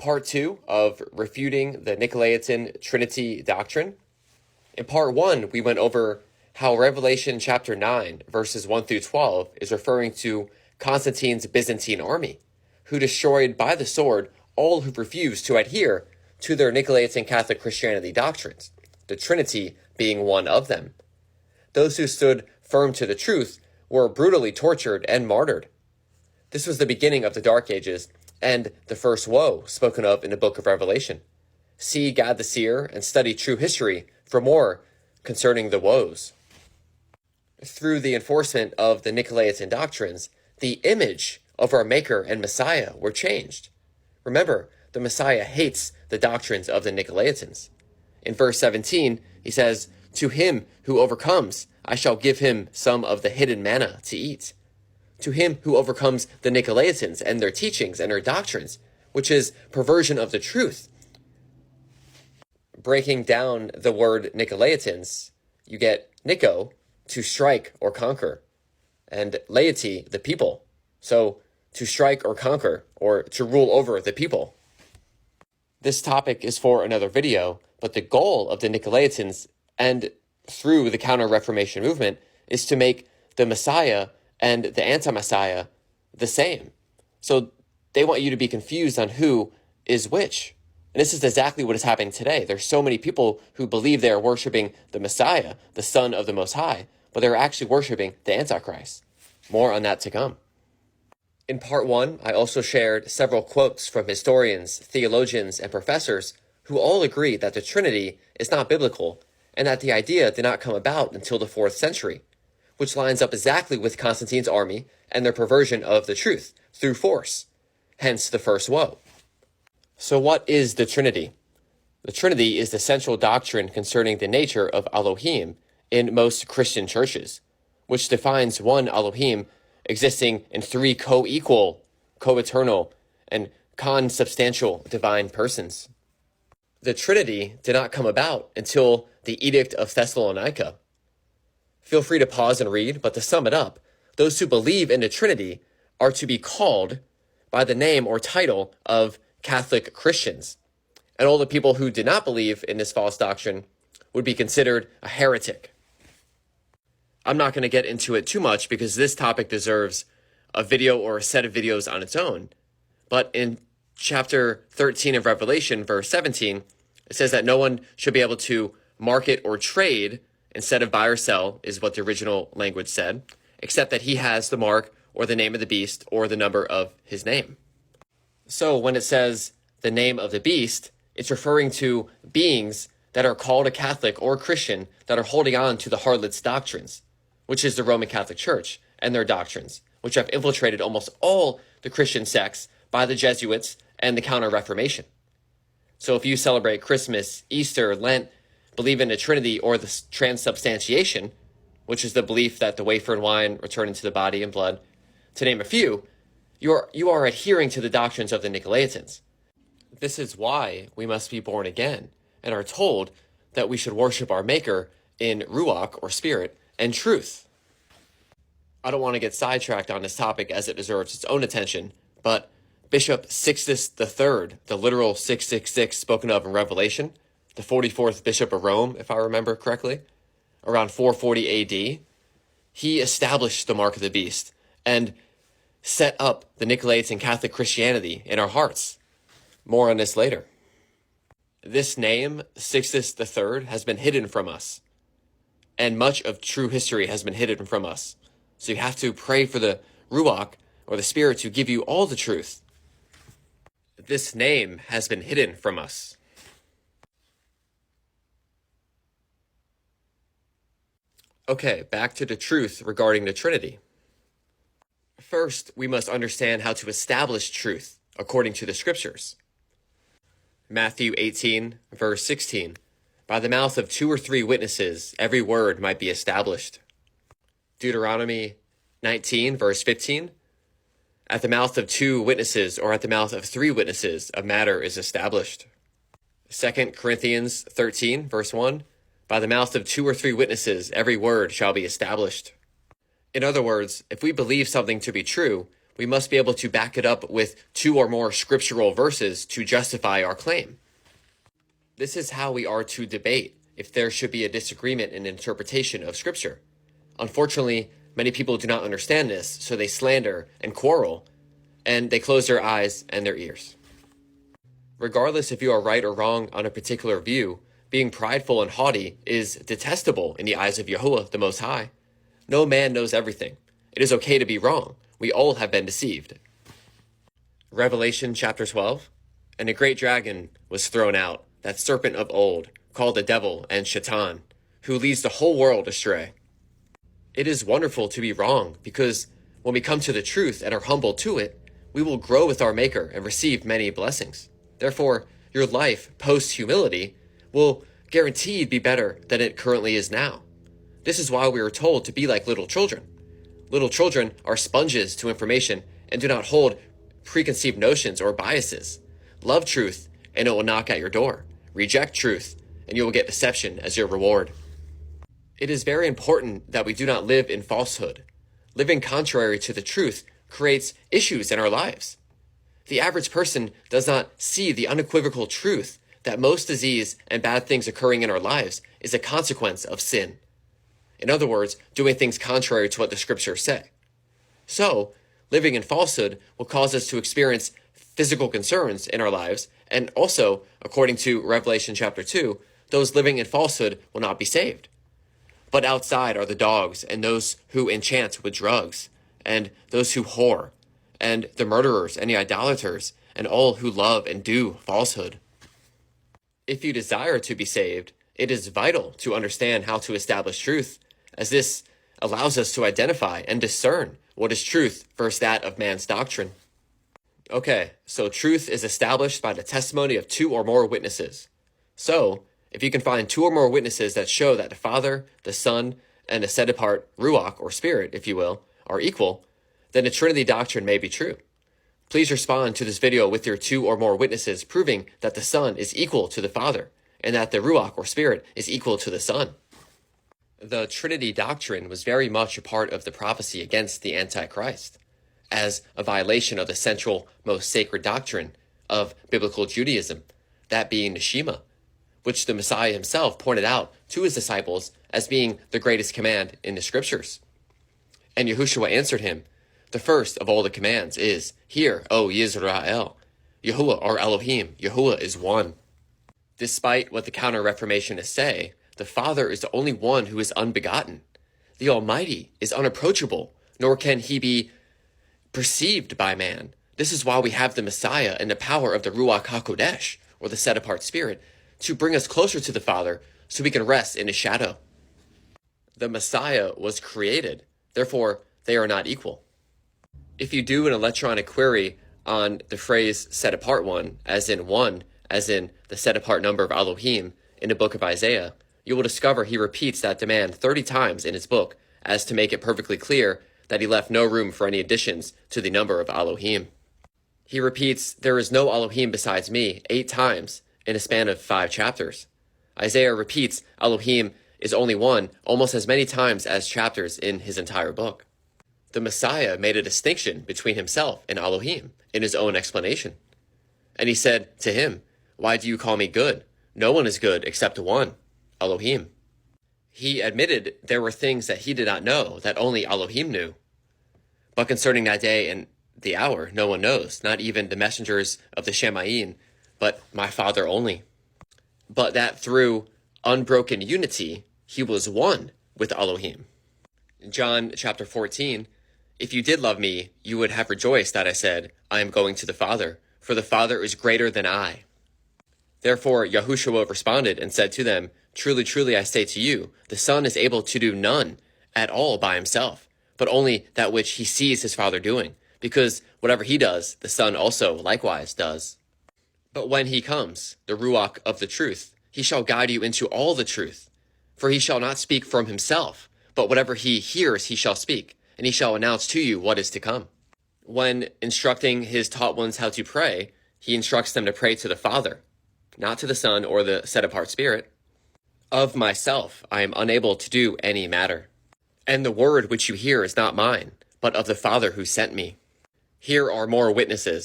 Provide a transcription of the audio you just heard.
part 2 of Refuting the Nicolaitan Trinity Doctrine. In part 1, we went over how Revelation chapter 9, verses 1 through 12 is referring to Constantine's Byzantine army, who destroyed by the sword all who refused to adhere to their Nicolaitan Catholic Christianity doctrines, the Trinity being one of them. Those who stood firm to the truth were brutally tortured and martyred. This was the beginning of the Dark Ages and the first woe spoken of in the book of Revelation. See Gad the Seer and study true history for more concerning the woes. Through the enforcement of the Nicolaitan doctrines, the image of our Maker and Messiah were changed. Remember, the Messiah hates the doctrines of the Nicolaitans. In verse 17, he says, "To him who overcomes, I shall give him some of the hidden manna to eat." To him who overcomes the Nicolaitans and their teachings and their doctrines, which is perversion of the truth. Breaking down the word Nicolaitans, you get Nico, to strike or conquer, and laity, the people. So, to strike or conquer, or to rule over the people. This topic is for another video, but the goal of the Nicolaitans, and through the Counter-Reformation movement, is to make the Messiah and the anti-Messiah the same. So they want you to be confused on who is which. And this is exactly what is happening today. There's so many people who believe they are worshiping the Messiah, the Son of the Most High, but they're actually worshiping the Antichrist. More on that to come. In part 1, I also shared several quotes from historians, theologians, and professors who all agree that the Trinity is not biblical and that the idea did not come about until the 4th century, which lines up exactly with Constantine's army and their perversion of the truth through force, hence the first woe. So what is the Trinity? The Trinity is the central doctrine concerning the nature of Elohim in most Christian churches, which defines one Elohim existing in 3 co-equal, co-eternal, and consubstantial divine persons. The Trinity did not come about until the Edict of Thessalonica. Feel free to pause and read, but to sum it up, those who believe in the Trinity are to be called by the name or title of Catholic Christians, and all the people who did not believe in this false doctrine would be considered a heretic. I'm not going to get into it too much because this topic deserves a video or a set of videos on its own, but in chapter 13 of Revelation, verse 17, it says that no one should be able to market or trade instead of buy or sell, is what the original language said, except that he has the mark or the name of the beast or the number of his name. So when it says the name of the beast, it's referring to beings that are called a Catholic or a Christian that are holding on to the harlot's doctrines, which is the Roman Catholic Church and their doctrines, which have infiltrated almost all the Christian sects by the Jesuits and the Counter-Reformation. So if you celebrate Christmas, Easter, Lent, believe in the Trinity or the transubstantiation, which is the belief that the wafer and wine return into the body and blood, to name a few, you are adhering to the doctrines of the Nicolaitans. This is why we must be born again and are told that we should worship our Maker in Ruach, or spirit, and truth. I don't want to get sidetracked on this topic as it deserves its own attention, but Bishop Sixtus III, the literal 666 spoken of in Revelation, the 44th Bishop of Rome, if I remember correctly, around 440 AD, he established the mark of the beast and set up the Nicolaitan Catholic Christianity in our hearts. More on this later. This name, Sixtus III, has been hidden from us, and much of true history has been hidden from us. So you have to pray for the Ruach, or the Spirit, to give you all the truth. This name has been hidden from us. Okay, back to the truth regarding the Trinity. First, we must understand how to establish truth according to the Scriptures. Matthew 18, verse 16. By the mouth of 2 or 3 witnesses, every word might be established. Deuteronomy 19, verse 15. At the mouth of 2 witnesses, or at the mouth of 3 witnesses, a matter is established. 2 Corinthians 13, verse 1. By the mouth of 2 or 3 witnesses, every word shall be established. In other words, if we believe something to be true, we must be able to back it up with 2 or more scriptural verses to justify our claim. This is how we are to debate if there should be a disagreement in interpretation of Scripture. Unfortunately, many people do not understand this, so they slander and quarrel, and they close their eyes and their ears. Regardless if you are right or wrong on a particular view, being prideful and haughty is detestable in the eyes of Yahuwah the Most High. No man knows everything. It is okay to be wrong. We all have been deceived. Revelation chapter 12. And a great dragon was thrown out, that serpent of old, called the devil and Shaitan, who leads the whole world astray. It is wonderful to be wrong, because when we come to the truth and are humble to it, we will grow with our Maker and receive many blessings. Therefore, your life post-humility will guaranteed be better than it currently is now. This is why we are told to be like little children. Little children are sponges to information and do not hold preconceived notions or biases. Love truth, and it will knock at your door. Reject truth, and you will get deception as your reward. It is very important that we do not live in falsehood. Living contrary to the truth creates issues in our lives. The average person does not see the unequivocal truth that most disease and bad things occurring in our lives is a consequence of sin. In other words, doing things contrary to what the scriptures say. So, living in falsehood will cause us to experience physical concerns in our lives, and also, according to Revelation chapter 2, those living in falsehood will not be saved. But outside are the dogs, and those who enchant with drugs, and those who whore, and the murderers, and the idolaters, and all who love and do falsehood. If you desire to be saved, it is vital to understand how to establish truth, as this allows us to identify and discern what is truth versus that of man's doctrine. Okay, so truth is established by the testimony of 2 or more witnesses. So, if you can find 2 or more witnesses that show that the Father, the Son, and the set-apart Ruach, or Spirit, if you will, are equal, then the Trinity Doctrine may be true. Please respond to this video with your 2 or more witnesses proving that the Son is equal to the Father, and that the Ruach, or Spirit, is equal to the Son. The Trinity Doctrine was very much a part of the prophecy against the Antichrist, as a violation of the central, most sacred doctrine of biblical Judaism, that being the Shema, which the Messiah himself pointed out to his disciples as being the greatest command in the scriptures. And Yahushua answered him, the first of all the commands is, Hear, O Yisrael, Yahuwah our Elohim, Yahuwah is one. Despite what the Counter-Reformationists say, the Father is the only one who is unbegotten. The Almighty is unapproachable, nor can he be perceived by man. This is why we have the Messiah and the power of the Ruach HaKodesh, or the set-apart Spirit, to bring us closer to the Father so we can rest in his shadow. The Messiah was created, therefore they are not equal. If you do an electronic query on the phrase set-apart one, as in the set-apart number of Elohim in the book of Isaiah, you will discover he repeats that demand 30 times in his book, as to make it perfectly clear that he left no room for any additions to the number of Elohim. He repeats, there is no Elohim besides me, 8 times in a span of 5 chapters. Isaiah repeats Elohim is only one almost as many times as chapters in his entire book. The Messiah made a distinction between himself and Elohim in his own explanation. And he said to him, why do you call me good? No one is good except one, Elohim. He admitted there were things that he did not know that only Elohim knew. But concerning that day and the hour, no one knows, not even the messengers of the Shemaim, but my Father only. But that through unbroken unity, he was one with Elohim. In John chapter 14, if you did love me, you would have rejoiced that I said, I am going to the Father, for the Father is greater than I. Therefore Yahushua responded and said to them, truly, truly, I say to you, the Son is able to do none at all by himself, but only that which he sees his Father doing, because whatever he does, the Son also likewise does. But when he comes, the Ruach of the truth, he shall guide you into all the truth. For he shall not speak from himself, but whatever he hears he shall speak, and he shall announce to you what is to come. When instructing his taught ones how to pray, he instructs them to pray to the Father, not to the Son or the set-apart Spirit. Of myself I am unable to do any matter. And the word which you hear is not mine, but of the Father who sent me. Here are more witnesses.